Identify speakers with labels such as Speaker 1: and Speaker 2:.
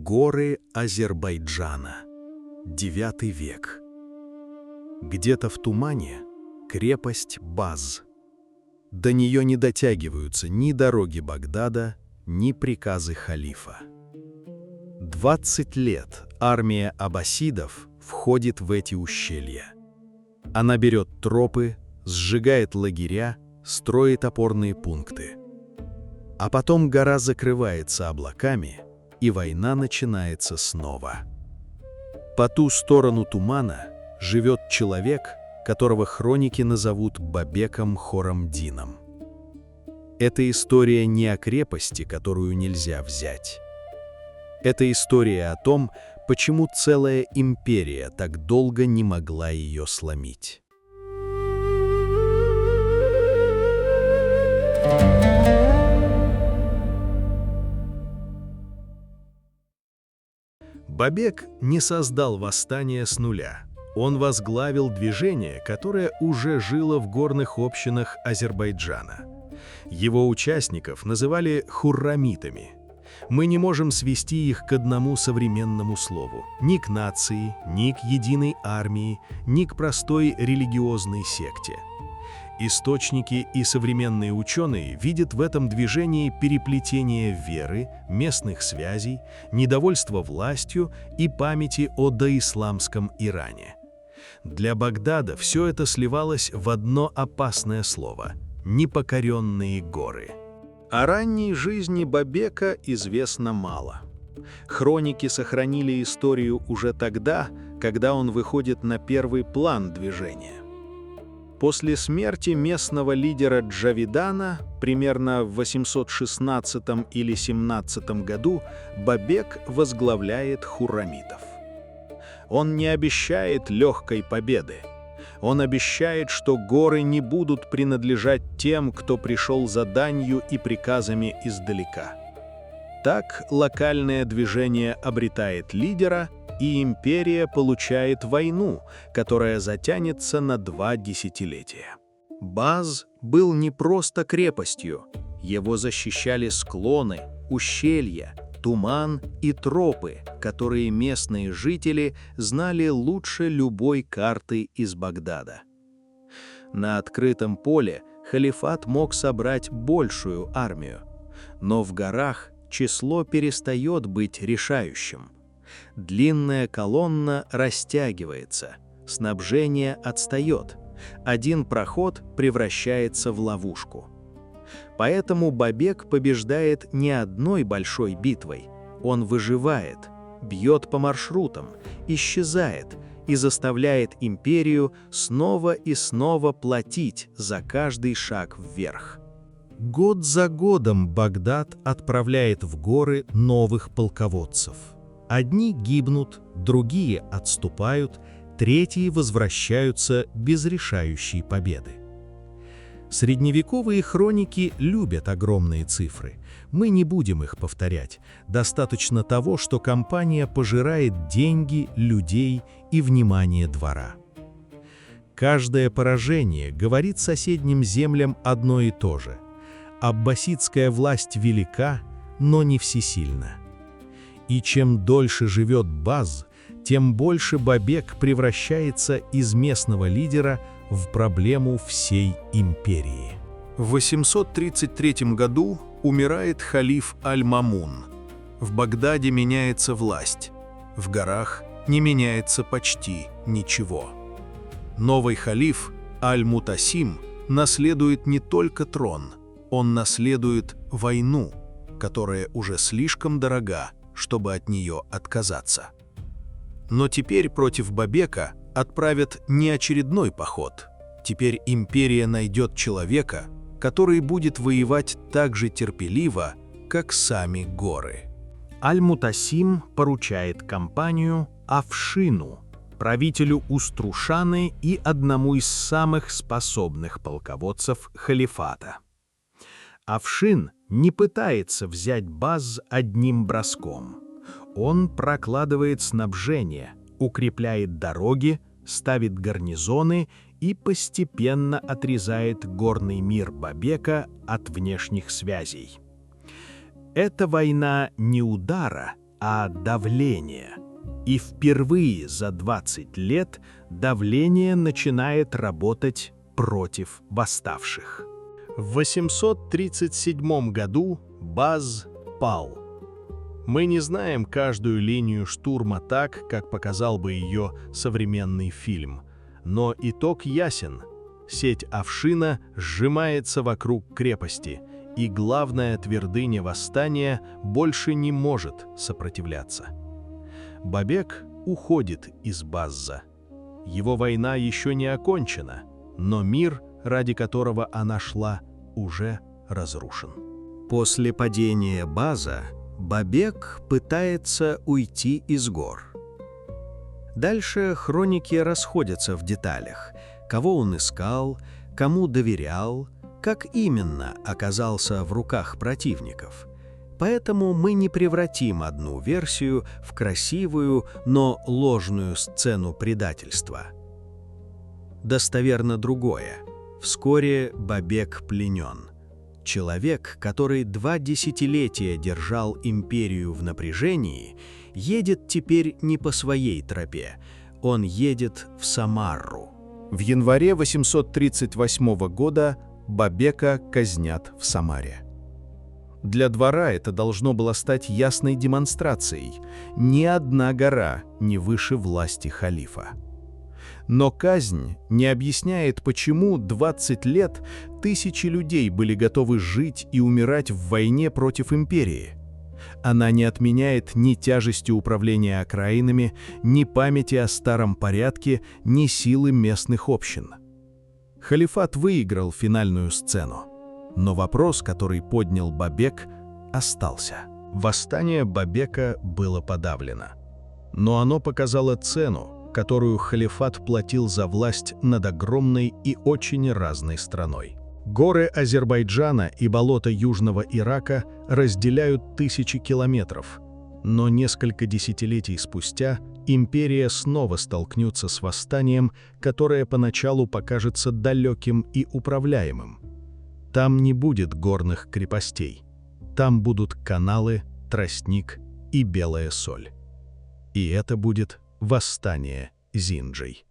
Speaker 1: Горы Азербайджана. IX век. Где-то в тумане крепость Баз. До нее не дотягиваются ни дороги Багдада, ни приказы халифа. 20 лет армия аббасидов входит в эти ущелья. Она берет тропы, сжигает лагеря, строит опорные пункты. А потом гора закрывается облаками, и война начинается снова. По ту сторону тумана живет человек, которого хроники назовут Бабеком Хорамдином. Это история не о крепости, которую нельзя взять. Это история о том, почему целая империя так долго не могла ее сломить. Бабек не создал восстание с нуля. Он возглавил движение, которое уже жило в горных общинах Азербайджана. Его участников называли хуррамитами. Мы не можем свести их к одному современному слову. Ни к нации, ни к единой армии, ни к простой религиозной секте. Источники и современные ученые видят в этом движении переплетение веры, местных связей, недовольства властью и памяти о доисламском Иране. Для Багдада все это сливалось в одно опасное слово – непокоренные горы. О ранней жизни Бабека известно мало. Хроники сохранили историю уже тогда, когда он выходит на первый план движения. После смерти местного лидера Джавидана, примерно в 816 или 17 году, Бабек возглавляет хуррамитов. Он не обещает легкой победы. Он обещает, что горы не будут принадлежать тем, кто пришел за данью и приказами издалека. Так локальное движение обретает лидера, и империя получает войну, которая затянется на 2 десятилетия. Баз был не просто крепостью. Его защищали склоны, ущелья, туман и тропы, которые местные жители знали лучше любой карты из Багдада. На открытом поле халифат мог собрать большую армию, но в горах число перестает быть решающим. Длинная колонна растягивается, снабжение отстает, один проход превращается в ловушку. Поэтому Бабек побеждает не одной большой битвой, он выживает, бьет по маршрутам, исчезает и заставляет империю снова и снова платить за каждый шаг вверх. Год за годом Багдад отправляет в горы новых полководцев. Одни гибнут, другие отступают, третьи возвращаются без решающей победы. Средневековые хроники любят огромные цифры. Мы не будем их повторять. Достаточно того, что компания пожирает деньги, людей и внимание двора. Каждое поражение говорит соседним землям одно и то же. Аббасидская власть велика, но не всесильна. И чем дольше живет Баз, тем больше Бабек превращается из местного лидера в проблему всей империи. В 833 году умирает халиф Аль-Мамун. В Багдаде меняется власть. В горах не меняется почти ничего. Новый халиф Аль-Мутасим наследует не только трон, он наследует войну, которая уже слишком дорога, чтобы от нее отказаться. Но теперь против Бабека отправят не очередной поход. Теперь империя найдет человека, который будет воевать так же терпеливо, как сами горы. Аль-Мутасим поручает кампанию Афшину, правителю Уструшаны и одному из самых способных полководцев халифата. Афшин не пытается взять Баз одним броском. Он прокладывает снабжение, укрепляет дороги, ставит гарнизоны и постепенно отрезает горный мир Бабека от внешних связей. Это война не удара, а давление. И впервые за 20 лет давление начинает работать против восставших. В 837 году Баз пал. Мы не знаем каждую линию штурма так, как показал бы ее современный фильм. Но итог ясен. Сеть Афшина сжимается вокруг крепости, и главная твердыня восстания больше не может сопротивляться. Бабек уходит из Базза. Его война еще не окончена, но мир, ради которого она шла, уже разрушен. После падения База Бабек пытается уйти из гор. Дальше хроники расходятся в деталях, кого он искал, кому доверял, как именно оказался в руках противников. Поэтому мы не превратим одну версию в красивую, но ложную сцену предательства. Достоверно другое. Вскоре Бабек пленен. Человек, который 2 десятилетия держал империю в напряжении, едет теперь не по своей тропе. Он едет в Самару. В январе 838 года Бабека казнят в Самаре. Для двора это должно было стать ясной демонстрацией. Ни одна гора не выше власти халифа. Но казнь не объясняет, почему 20 лет тысячи людей были готовы жить и умирать в войне против империи. Она не отменяет ни тяжести управления окраинами, ни памяти о старом порядке, ни силы местных общин. Халифат выиграл финальную сцену, но вопрос, который поднял Бабек, остался. Восстание Бабека было подавлено, но оно показало цену, которую халифат платил за власть над огромной и очень разной страной. Горы Азербайджана и болота Южного Ирака разделяют тысячи километров, но несколько десятилетий спустя империя снова столкнется с восстанием, которое поначалу покажется далеким и управляемым. Там не будет горных крепостей, там будут каналы, тростник и белая соль. И это будет восстание Зинджей.